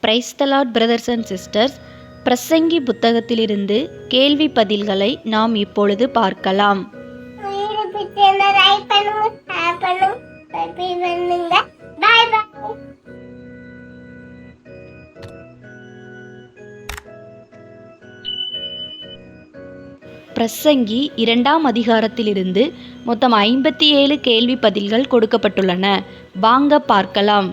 Praise the Lord brothers and sisters. பிரசங்கி புத்தகத்திலிருந்து கேள்வி பதில்களை நாம் இப்பொழுது பார்க்கலாம். பிரசங்கி 2ஆம் அதிகாரத்திலிருந்து மொத்தம் 57 கேள்வி பதில்கள் கொடுக்கப்பட்டுள்ளன. வாங்க பார்க்கலாம்.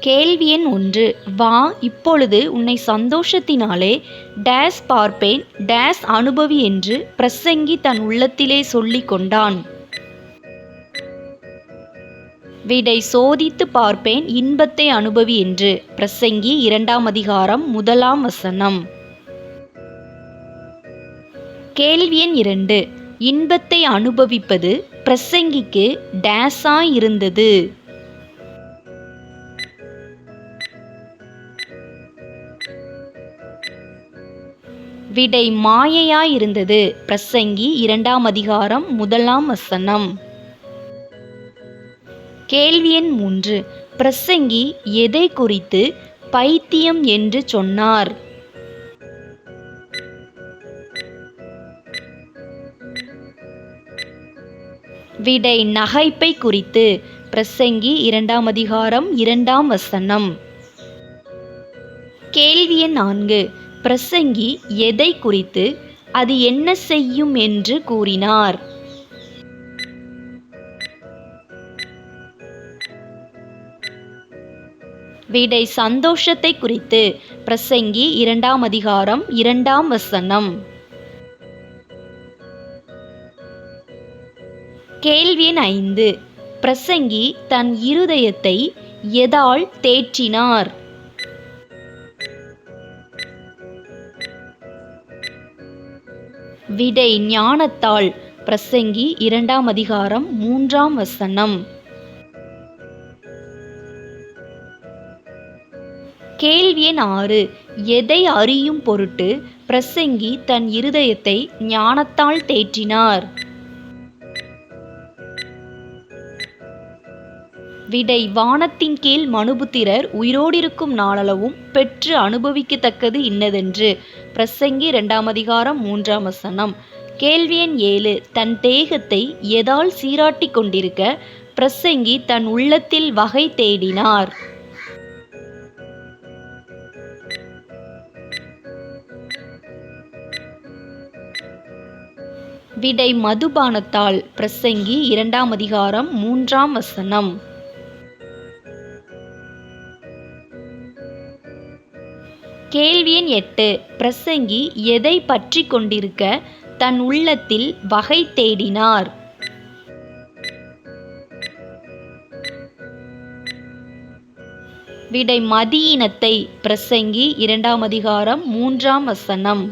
கேள்வி எண் 1. வா, இப்பொழுது உன்னை சந்தோஷத்தினாலே டேஸ் பார்ப்பேன் டேஸ் அனுபவி என்று பிரசங்கி தன் உள்ளத்திலே சொல்லிக் கொண்டான். விடை, சோதித்து பார்ப்பேன் இன்பத்தை அனுபவி என்று. பிரசங்கி 2ஆம் அதிகாரம் 1ஆம் வசனம். கேள்வி எண் 2. இன்பத்தை அனுபவிப்பது பிரசங்கிக்கு டேஸாய் இருந்தது. விடை, மாயையாய் இருந்தது. பிரசங்கி 2ஆம் அதிகாரம் 1ஆம் வசனம். கேள்வி எண் 3. பிரசங்கி எதை குறித்து பைத்தியம் என்று சொன்னார்? விடை, நகைப்பை குறித்து. பிரசங்கி 2ஆம் அதிகாரம் 2ஆம் வசனம். கேள்வி எண் 4. பிரசங்கி எதை குறித்து அது என்ன செய்யும் என்று கூறினார்? விடை, சந்தோஷத்தை குறித்து. பிரசங்கி 2ஆம் அதிகாரம் 2ஆம் வசனம். கேள்வி எண் 5. பிரசங்கி தன் இருதயத்தை எதால் தேற்றினார்? விடை, ஞானத்தால். பிரசங்கி 2ஆம் அதிகாரம் 3ஆம் வசனம். கேள்வி எண் 6. எதை அறியும் பொருட்டு பிரசங்கி தன் இருதயத்தை ஞானத்தால் தேற்றினார்? விடை, வானத்தின் கீழ் மனுபுத்திரர் உயிரோடிருக்கும் நாளளவும் பெற்று அனுபவிக்கத்தக்கது இன்னதென்று. பிரசங்கி 2ஆம் அதிகாரம் 3ஆம் வசனம். கேள்வி எண் 7. தன் தேகத்தை எதால் சீராட்டி கொண்டிருக்க பிரசங்கி தன் உள்ளத்தில் வகை தேடினார்? விடை, மதுபானத்தால். பிரசங்கி 2ஆம் அதிகாரம் 3ஆம் வசனம். கேள்வி எண் 8. பிரசங்கி எதை பற்றி கொண்டிருக்க தன் உள்ளத்தில் வகை தேடினார்? விடை, மதியினத்தை. பிரசங்கி 2ஆம் அதிகாரம் 3ஆம் வசனம்.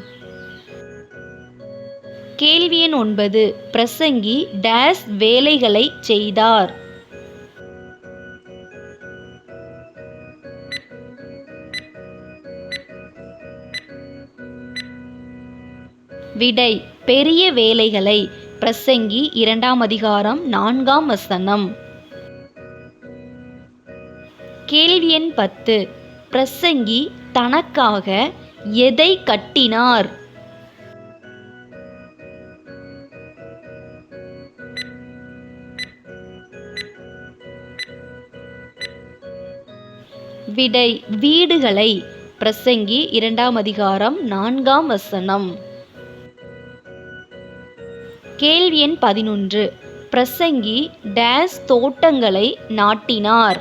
கேள்வி எண் 9. பிரசங்கி டேஸ் வேலைகளை செய்தார்? விடை, பெரிய வேலைகளை. பிரசங்கி 2ஆம் அதிகாரம் 4ஆம் வசனம். கேள்வி எண் 10. பிரசங்கி தனக்காக எதை கட்டினார்? விடை, வீடுகளை. பிரசங்கி 2ஆம் அதிகாரம் 4ஆம் வசனம். கேள்வி எண் 11. பிரசங்கி டேஸ் தோட்டங்களை நாட்டினார்?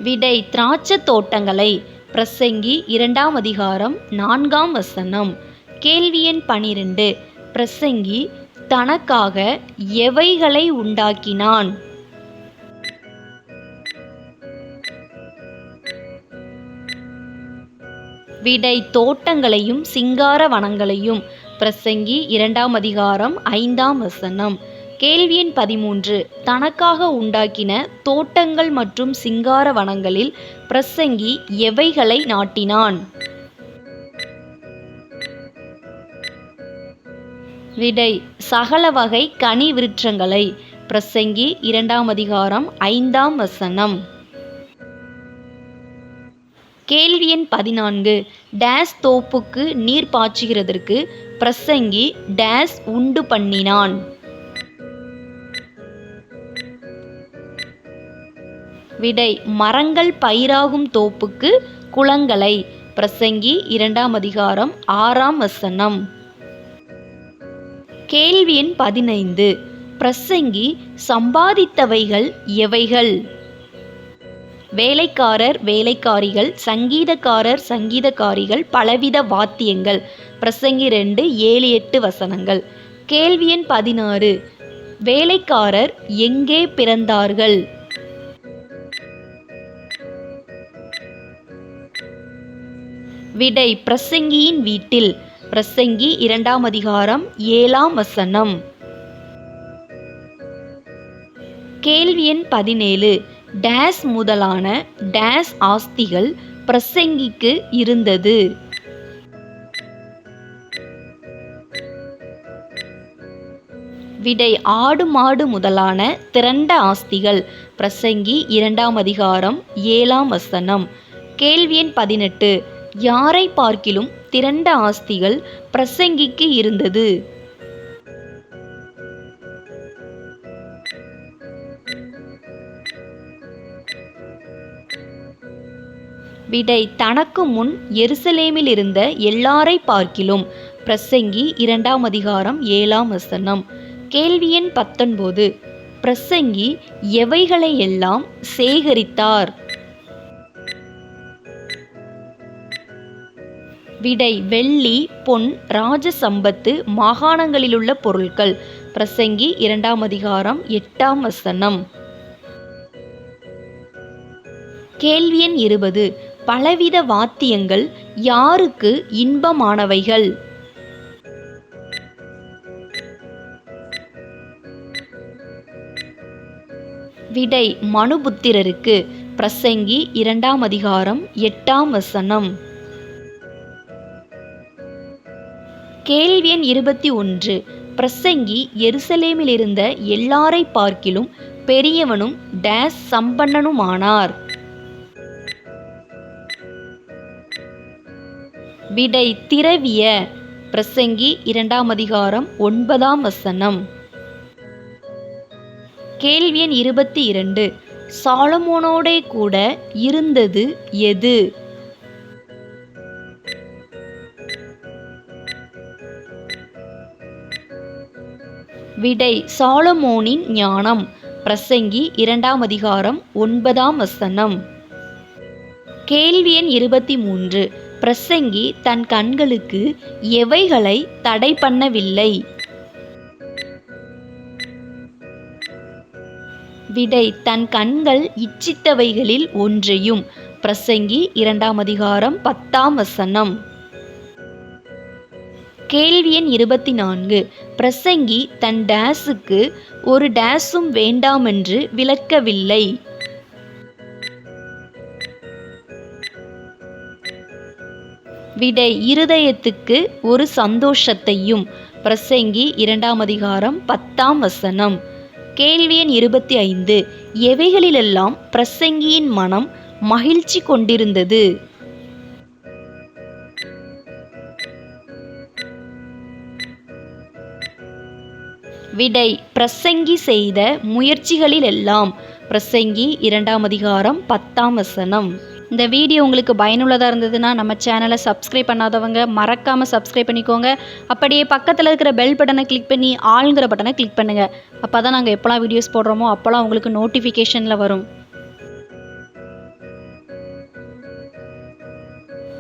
விடை, திராட்சை தோட்டங்களை. பிரசங்கி 2ஆம் அதிகாரம் 4ஆம் வசனம். கேள்வி எண் 12. பிரசங்கி தனக்காக எவைகளை உண்டாக்கினான்? விடை, தோட்டங்களையும் சிங்கார வனங்களையும். பிரசங்கி 2ஆம் அதிகாரம் 5ஆம் வசனம். கேள்வி எண் 13. தனக்காக உண்டாக்கின தோட்டங்கள் மற்றும் சிங்கார வனங்களில் பிரசங்கி எவைகளை நாட்டினான்? விடை சகல வகை கனி விருட்சங்களை. பிரசங்கி 2ஆம் அதிகாரம் 5ஆம் வசனம். கேள்வி எண் 14. டேஸ் தோப்புக்கு நீர் பாய்ச்சுகிறதற்கு பிரசங்கி டேஸ் உண்டு பண்ணினான். விடை மரங்கள் பயிராகும் தோப்புக்கு குளங்களை. பிரசங்கி 2ஆம் அதிகாரம் 6ஆம் வசனம். கேள்வி எண் 15. பிரசங்கி சம்பாதித்தவைகள் எவைகள்? வேலைக்காரர் வேலைக்காரிகள், சங்கீதக்காரர் சங்கீதக்காரிகள், பலவித வாத்தியங்கள். பிரசங்கி 2 7 8 வசனங்கள். கேள்வி எண் 16. வேலைக்காரர் எங்கே பிறந்தார்கள்? விடை பிரசங்கியின் வீட்டில். பிரசங்கி 2ஆம் அதிகாரம் 7ஆம் வசனம். கேள்வி எண் 17. டேஸ் முதலான டேஸ் ஆஸ்திகள் பிரசங்கிக்கு இருந்தது? விடை ஆடு மாடு முதலான திரண்ட ஆஸ்திகள். பிரசங்கி 2ஆம் அதிகாரம் 7ஆம் வசனம். கேள்வி எண் 18. யாரை பார்க்கிலும் திரண்ட ஆஸ்திகள் பிரசங்கிக்கு இருந்தது? விடை தனக்கு முன் எருசலேமில் இருந்த எல்லாரை பார்க்கிலும். பிரசங்கி 2ஆம் அதிகாரம் 7ஆம் வசனம். கேள்வி எண் 19. பிரசங்கி எவைகளை எல்லாம் சேகரித்தார்? விடை வெள்ளி, பொன், ராஜ சம்பத்து, மாகாணங்களிலுள்ள பொருட்கள். பிரசங்கி 2ஆம் அதிகாரம் 8ஆம் வசனம். கேள்வி எண் 20. பலவித வாத்தியங்கள் யாருக்கு இன்பமானவைகள்? விடை மனுபுத்திரருக்கு. பிரசங்கி 2ஆம் அதிகாரம் 8ஆம் வசனம். கேள்வி எண் 21. பிரசங்கி எருசலேமில் இருந்த எல்லாரை பார்க்கிலும் பெரியவனும் டேஸ் சம்பன்னனுமானார். விடை திரவிய. பிரசங்கி 2ஆம் அதிகாரம் 9ஆம் வசனம். கேள்வி எண் 22. சாலமோனோடே கூட இருந்தது எது? விடை சாலமோனின் ஞானம். பிரசங்கி 2ஆம் அதிகாரம் 9ஆம் வசனம். கேள்வி எண் 23. பிரசங்கி தன் கண்களுக்கு எவைகளை தடை பண்ணவில்லை? விடை தன் கண்கள் இச்சித்தவைகளில் ஒன்றையும். பிரசங்கி 2ஆம் அதிகாரம் 10ஆம் வசனம். கேள்வி எண் 24. பிரசங்கி தன் டேஸுக்கு ஒரு டேஸும் வேண்டாமென்று விலக்கவில்லை. விடை இருதயத்துக்கு ஒரு சந்தோஷத்தையும். பிரசங்கி 2ஆம் அதிகாரம் 10ஆம் வசனம். கேள்வி எண் 25. எவைகளிலெல்லாம் பிரசங்கியின் மனம் மகிழ்ச்சி கொண்டிருந்தது? விடை பிரசங்கி செய்த முயற்சிகளிலெல்லாம். பிரசங்கி 2ஆம் அதிகாரம் 10ஆம் வசனம். இந்த வீடியோ உங்களுக்கு பயனுள்ளதாக இருந்ததுன்னா நம்ம சேனலை சப்ஸ்கிரைப் பண்ணாதவங்க மறக்காமல் சப்ஸ்கிரைப் பண்ணிக்கோங்க. அப்படியே பக்கத்தில் இருக்கிற பெல் பட்டனை கிளிக் பண்ணி ஆளுங்கிற பட்டனை கிளிக் பண்ணுங்கள். அப்போ தான் நாங்கள் எப்போலாம் வீடியோஸ் போடுறோமோ அப்போலாம் உங்களுக்கு நோட்டிஃபிகேஷனில் வரும்.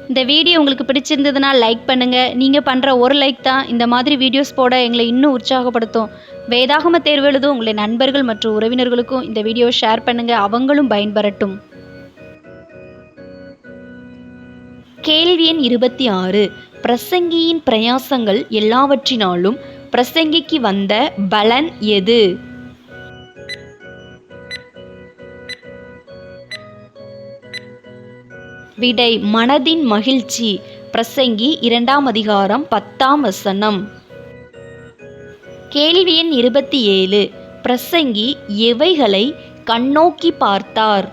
இந்த வீடியோ உங்களுக்கு பிடிச்சிருந்ததுன்னா லைக் பண்ணுங்கள். நீங்கள் பண்ணுற ஒரு லைக் தான் இந்த மாதிரி வீடியோஸ் போட எங்களை இன்னும் உற்சாகப்படுத்தும். வேதாகம தேர்வு எழுதும் உங்களுடைய நண்பர்கள் மற்றும் உறவினர்களுக்கும் இந்த வீடியோவை ஷேர் பண்ணுங்கள், அவங்களும் பயன்பெறட்டும். கேள்வி எண் 26. பிரசங்கியின் பிரயாசங்கள் எல்லாவற்றினாலும் பிரசங்கிக்கு வந்த பலன் எது? விடை மனதின் மகிழ்ச்சி. பிரசங்கி 2ஆம் அதிகாரம் 10ஆம் வசனம். கேள்வி எண் 27. பிரசங்கி எவைகளை கண்ணோக்கி பார்த்தார்?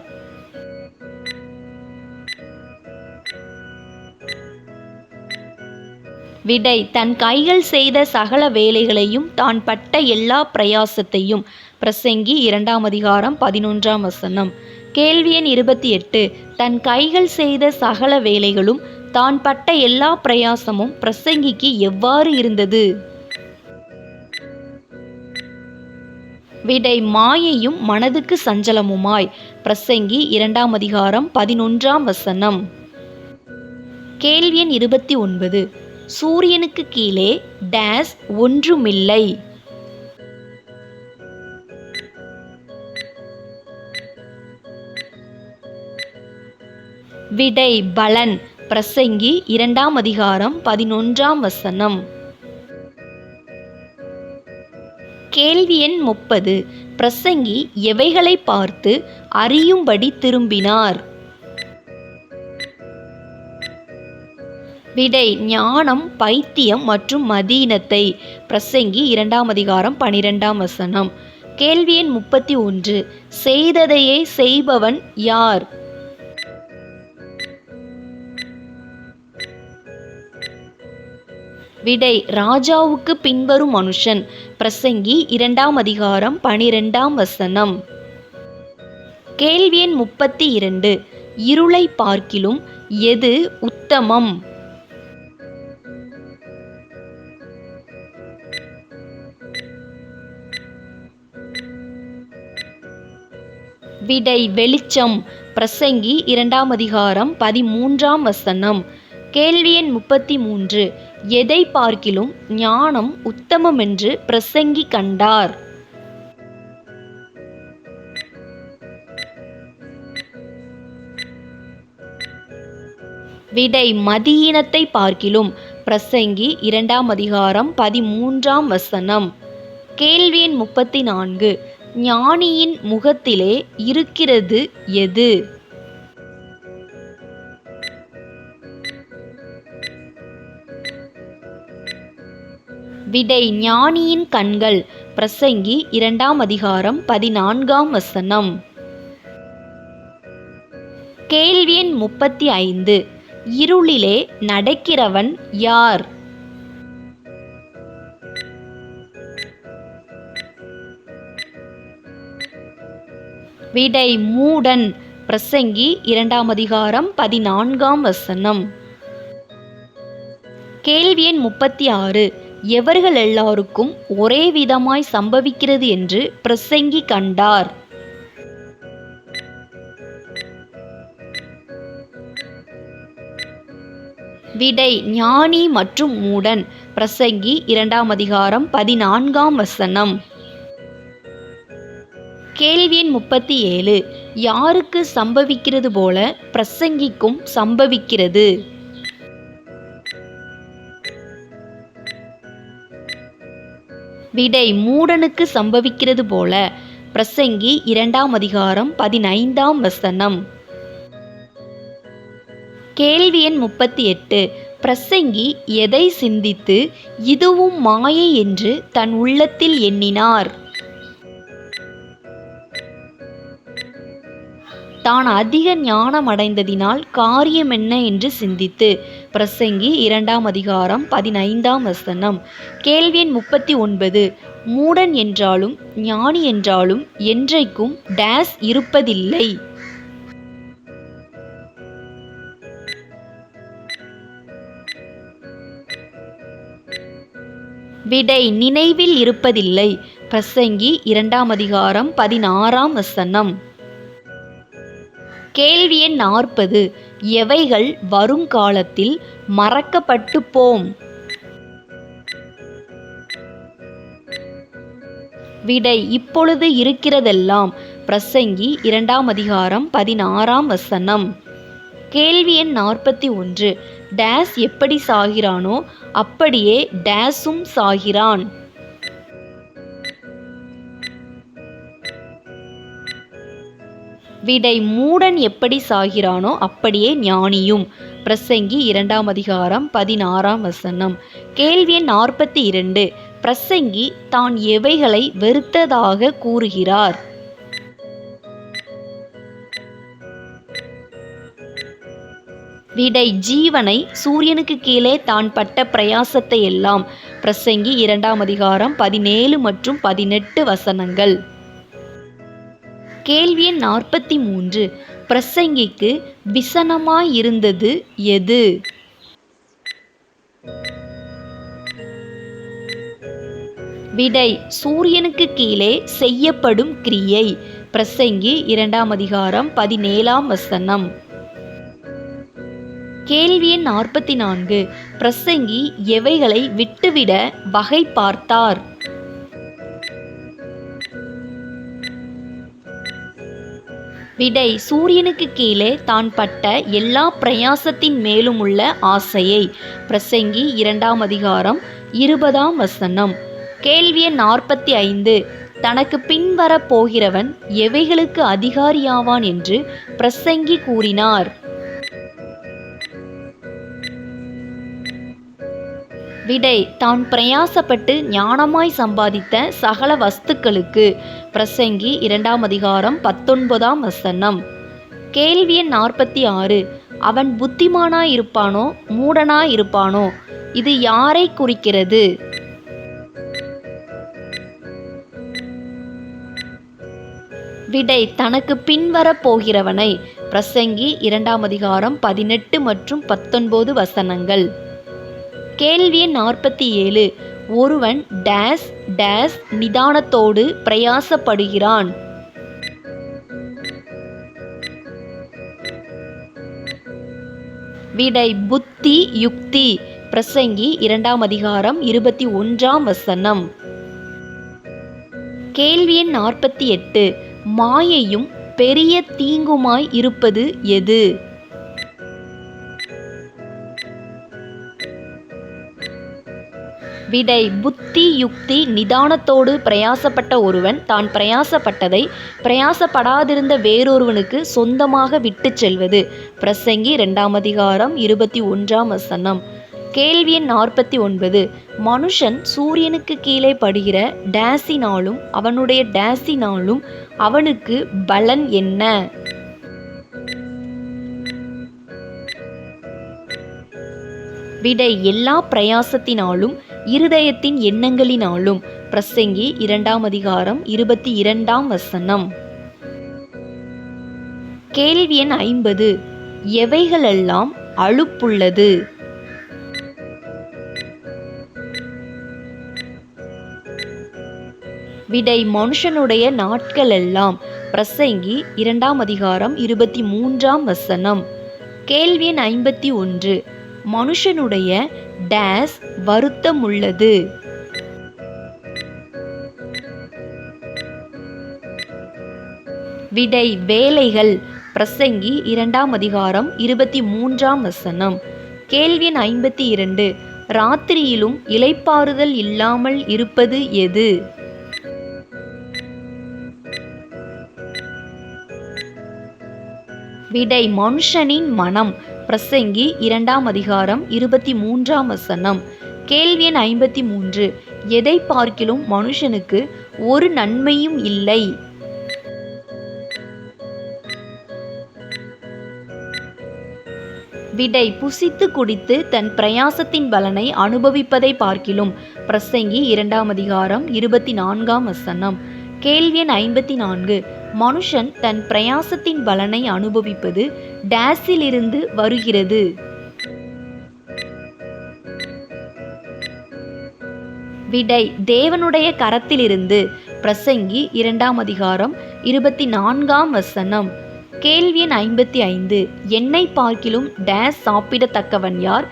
விடை: தன் கைகள் செய்த சகல வேலைகளையும் தான் பட்ட எல்லா பிரயாசத்தையும். பிரசங்கி 2ஆம் அதிகாரம் 11ஆம் வசனம். கேள்வி எண் 28. தன் கைகள் செய்த சகல வேலைகளும் தான் பட்ட எல்லா பிரயாசமும் பிரசங்கிக்கு எவ்வாறு இருந்தது? விடை: மாயையும் மனதுக்கு சஞ்சலமுமாய். பிரசங்கி 2ஆம் அதிகாரம் 11ஆம் வசனம். கேள்வி எண் 29. சூரியனுக்கு கீழே டேஸ் ஒன்றுமில்லை. விடை: பலன். பிரசங்கி 2ஆம் அதிகாரம் 11ஆம் வசனம். கேள்வி எண் 30. பிரசங்கி எவைகளை பார்த்து அறியும்படி திரும்பினார்? விடை: ஞானம், பைத்தியம் மற்றும் மதீனத்தை. பிரசங்கி 2ஆம் அதிகாரம் 12ஆம் வசனம். கேள்வி எண் 31. செய்ததையே செய்பவன் யார்? விடை: ராஜாவுக்கு பின்வரும் மனுஷன். பிரசங்கி 2ஆம் அதிகாரம் 12ஆம் வசனம். கேள்வி எண் 32. இருளை பார்க்கிலும் எது உத்தமம்? விடை: வெளிச்சம். பிரசங்கி 2ஆம் அதிகாரம் 13ஆம் வசனம். கேள்வி எண் 33. எதை பார்க்கிலும் ஞானம் உத்தமம் என்று பிரசங்கி கண்டார்? விடை: மதியீனத்தை பார்க்கிலும். பிரசங்கி 2ஆம் அதிகாரம் 13ஆம் வசனம். கேள்வி எண் 34. ஞானியின் முகத்திலே இருக்கிறது எது? விடை: ஞானியின் கண்கள். பிரசங்கி 2ஆம் அதிகாரம் 14ஆம் வசனம். கேள்வி எண் 35. இருளிலே நடக்கிறவன் யார்? விடை: மூடன். பிரசங்கி 2ஆம் அதிகாரம் 14ஆம் வசனம். கேள்வி எண் 36. எவர்கள் எல்லாருக்கும் ஒரே விதமாய் சம்பவிக்கிறது என்று பிரசங்கி கண்டார்? விடை: ஞானி மற்றும் மூடன். பிரசங்கி 2ஆம் அதிகாரம் 14ஆம் வசனம். கேள்வி எண் 37. யாருக்கு சம்பவிக்கிறது போல பிரசங்கிக்கும் சம்பவிக்கிறது? விடை: மூடனுக்கு சம்பவிக்கிறது போல. பிரசங்கி 2ஆம் அதிகாரம் 15ஆம் வசனம். கேள்வி எண் 38. பிரசங்கி எதை சிந்தித்து இதுவும் மாயை என்று தன் உள்ளத்தில் எண்ணினார்? தான் அதிக ஞானம் அடைந்ததினால் காரியம் என்ன என்று சிந்தித்து. பிரசங்கி 2ஆம் அதிகாரம் 15ஆம் வசனம். கேள்வி எண் 39. மூடன் என்றாலும் ஞானி என்றாலும் என்றைக்கும் டேஸ் இருப்பதில்லை. விடை: நினைவில் இருப்பதில்லை. பிரசங்கி 2ஆம் அதிகாரம் 16ஆம் வசனம். கேள்வி எண் 40. எவைகள் வருங்காலத்தில் மறக்கப்பட்டு போம்? விடை: இப்பொழுது இருக்கிறதெல்லாம். பிரசங்கி 2ஆம் அதிகாரம் 16ஆம் வசனம். கேள்வி எண் 41. டேஸ் எப்படி சாகிறானோ அப்படியே டேஸும் சாகிறான். விடை: மூடன் எப்படி சாகிறானோ அப்படியே ஞானியும். பிரசங்கி 2ஆம் அதிகாரம் 16ஆம் வசனம். கேள்வி எண் 42. பிரசங்கி தான் எவைகளை வெறுத்ததாக கூறுகிறார்? விடை ஜீவனை. சூரியனுக்கு கீழே தான் பட்ட பிரயாசத்தை எல்லாம். பிரசங்கி 2ஆம் அதிகாரம் 17 மற்றும் 18 வசனங்கள். கேள்வி எண் 43. பிரசங்கிக்கு விசனமாயிருந்தது எது? விடை சூரியனுக்கு கீழே செய்யப்படும் கிரியை. பிரசங்கி 2ஆம் அதிகாரம் 17ஆம் வசனம். கேள்வி எண் 44. பிரசங்கி எவைகளை விட்டுவிட வகை பார்த்தார்? விடை சூரியனுக்கு கீழே தான் பட்ட எல்லா பிரயாசத்தின் மேலும் உள்ள ஆசையை. பிரசங்கி 2ஆம் அதிகாரம் 20ஆம் வசனம். கேள்வி எண் 45. தனக்கு பின்வரப் போகிறவன் எவைகளுக்கு அதிகாரியாவான் என்று பிரசங்கி கூறினார்? விடை தான் பிரயாசப்பட்டு ஞானமாய் சம்பாதித்த சகல வஸ்துக்களுக்கு. பிரசங்கி 2ஆம் அதிகாரம் 19ஆம் வசனம். கேள்வி எண் 46. அவன் புத்திமானாயிருப்பானோ மூடனாயிருப்பானோ? இது யாரை குறிக்கிறது? விடை தனக்கு பின்வரப் போகிறவனை. பிரசங்கி 2ஆம் அதிகாரம் 18 மற்றும் 19 வசனங்கள். கேள்வி எண் 47. ஒருவன் டேஸ் டேஸ் நிதானத்தோடு பிரயாசப்படுகிறான்? விடை புத்தி யுக்தி. பிரசங்கி 2ஆம் அதிகாரம் 21ஆம் வசனம். கேள்வி எண் 48. மாயையும் பெரிய தீங்குமாய் இருப்பது எது? விடை புத்தி யுக்தி. நிதானத்தோடு பிரயாசப்பட்ட ஒருவன் தான் பிரயாசப்பட்டதை பிரயாசப்படாதிருந்த வேறொருவனுக்கு சொந்தமாக விட்டு செல்வது. பிரசங்கி 2ஆம் அதிகாரம் 21ஆம் வசனம். கேள்வி எண் 49. மனுஷன் சூரியனுக்கு கீழே படுகிற டேஸினாலும் அவனுடைய டேஸினாலும் அவனுக்கு பலன் என்ன? விடை எல்லா பிரயாசத்தினாலும் இருதயத்தின் எண்ணங்களினாலும். பிரசங்கி 2ஆம் அதிகாரம் 22ஆம் வசனம். கேள்வி எண் 50. எவைகளெல்லாம் அலுப்புள்ளது? விடை மனுஷனுடைய நாட்கள் எல்லாம். பிரசங்கி 2ஆம் அதிகாரம் 23ஆம் வசனம். கேள்வி எண் 51. மனுஷனுடைய டேஸ் வருத்தமுள்ளது? விடை வேலைகள். பிரசங்கி 2ஆம் அதிகாரம் 23ஆம் வசனம். கேள்வி எண் 52. ராத்திரியிலும் இளைப்பாறுதல் இல்லாமல் இருப்பது எது? விடை மனுஷனின் மனம். பிரசங்கி 2ஆம் அதிகாரம் 23ஆம் வசனம். கேள்வி எண் 53. எதை பார்க்கிலும் மனுஷனுக்கு ஒரு நன்மையும் இல்லை? விடை புசித்து குடித்து தன் பிரயாசத்தின் பலனை அனுபவிப்பதை பார்க்கிலும். பிரசங்கி 2ஆம் அதிகாரம் 24ஆம் வசனம். கேள்வி எண் 54. மனுஷன் தன் பிரயாசத்தின் பலனை அனுபவிப்பது டேஸிலிருந்து வருகிறது? விடை தேவனுடைய கரத்திலிருந்து. பிரசங்கி 2ஆம் அதிகாரம் 24ஆம் வசனம். கேள்வி எண் 55. என்னை பார்க்கிலும் டேஸ் சாப்பிடத்தக்கவன் யார்?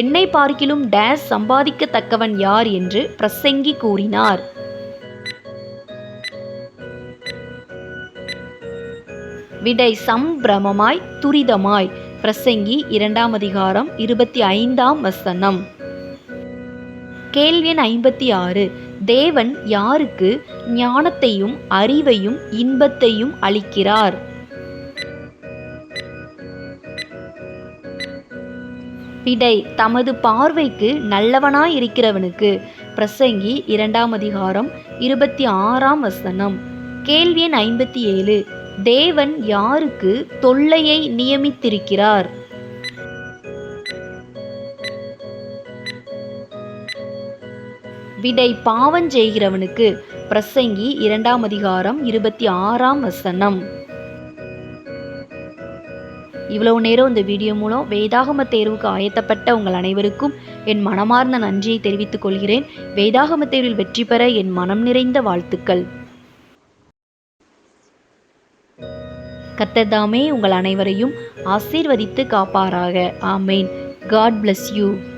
என்னை பார்க்கிலும் டேஸ் சம்பாதிக்கத்தக்கவன் யார் என்று பிரசங்கி கூறினார்? விடை சம்பிரமமாய் துரிதமாய். பிரசங்கி 2ஆம் அதிகாரம் 25ஆம் வசனம். கேள்வி எண் 56. தேவன் யாருக்கு ஞானத்தையும் அறிவையும் இன்பத்தையும் அளிக்கிறார்? விடை தமது பார்வைக்கு நல்லவனாயிருக்கிறவனுக்கு. பிரசங்கி 2ஆம் அதிகாரம் 26ஆம் வசனம். கேள்வி எண் 57. தேவன் யாருக்கு தொல்லையை நியமித்திருக்கிறார்? விடை பாவம் செய்கிறவனுக்கு. பிரசங்கி 2ஆம் அதிகாரம் 26ஆம் வசனம். இவ்வளவு நேரம் இந்த வீடியோ மூலம் வேதாகம தேர்வுக்கு ஆயத்தப்பட்ட உங்கள் அனைவருக்கும் என் மனமார்ந்த நன்றியை தெரிவித்துக் கொள்கிறேன். வேதாகம தேர்வில் வெற்றி பெற என் மனம் நிறைந்த வாழ்த்துக்கள். கர்த்தர் தாமே உங்கள் அனைவரையும் ஆசீர்வதித்து காப்பாராக. ஆமேன். God bless you.